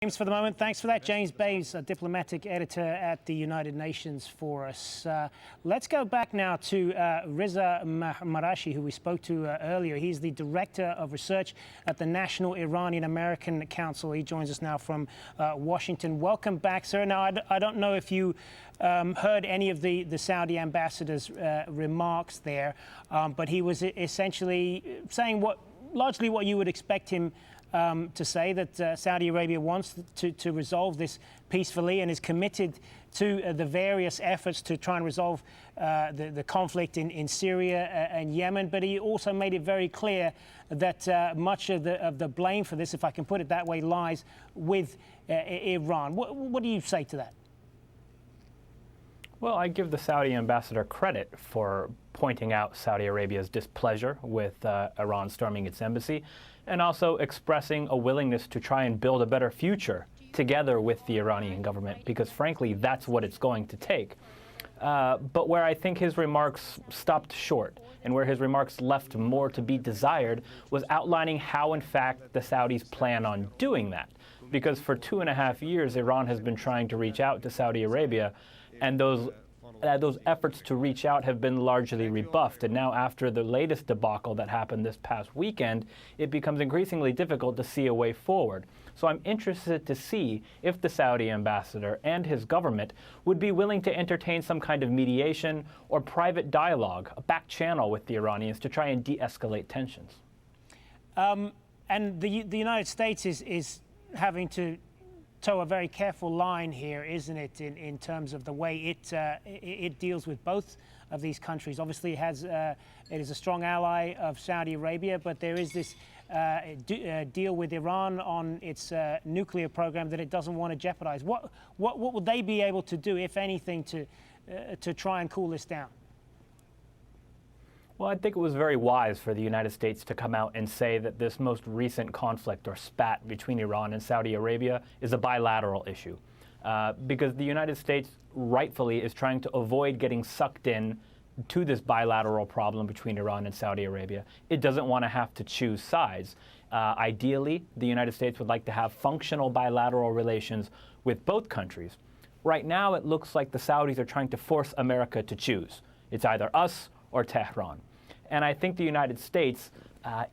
James, for the moment. Thanks for that. James Bays, a diplomatic editor at the United Nations for us. Let's go back now to Reza Marashi, who we spoke to earlier. He's the Director of Research at the National Iranian-American Council. He joins us now from Washington. Welcome back, sir. Now, I don't know if you heard any of the Saudi ambassador's remarks there, but he was essentially saying largely what you would expect him to say, that Saudi Arabia wants to resolve this peacefully and is committed to the various efforts to try and resolve the conflict in Syria and Yemen. But he also made it very clear that much of the blame for this, if I can put it that way, lies with Iran. What do you say to that? Well, I give the Saudi ambassador credit for pointing out Saudi Arabia's displeasure with Iran storming its embassy, and also expressing a willingness to try and build a better future together with the Iranian government, because frankly, that's what it's going to take. But where I think his remarks stopped short, and where his remarks left more to be desired, was outlining how, in fact, the Saudis plan on doing that. Because for 2.5 years, Iran has been trying to reach out to Saudi Arabia, and those efforts to reach out have been largely rebuffed. And now, after the latest debacle that happened this past weekend, it becomes increasingly difficult to see a way forward. So I'm interested to see if the Saudi ambassador and his government would be willing to entertain some kind of mediation or private dialogue, a back channel with the Iranians to try and de-escalate tensions. And the United States is having to toe a very careful line here, isn't it, in terms of the way it deals with both of these countries. Obviously, it is a strong ally of Saudi Arabia, but there is this deal with Iran on its nuclear program that it doesn't want to jeopardize. What will they be able to do, if anything, to try and cool this down? Well, I think it was very wise for the United States to come out and say that this most recent conflict or spat between Iran and Saudi Arabia is a bilateral issue, because the United States rightfully is trying to avoid getting sucked in to this bilateral problem between Iran and Saudi Arabia. It doesn't want to have to choose sides. Ideally, the United States would like to have functional bilateral relations with both countries. Right now, it looks like the Saudis are trying to force America to choose. It's either us or Tehran. And I think the United States,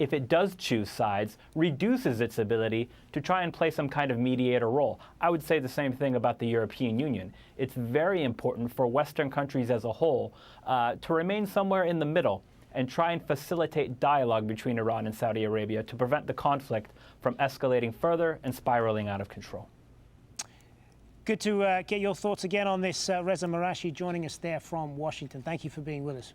if it does choose sides, reduces its ability to try and play some kind of mediator role. I would say the same thing about the European Union. It's very important for Western countries as a whole to remain somewhere in the middle and try and facilitate dialogue between Iran and Saudi Arabia to prevent the conflict from escalating further and spiraling out of control. Good to get your thoughts again on this. Reza Marashi joining us there from Washington. Thank you for being with us.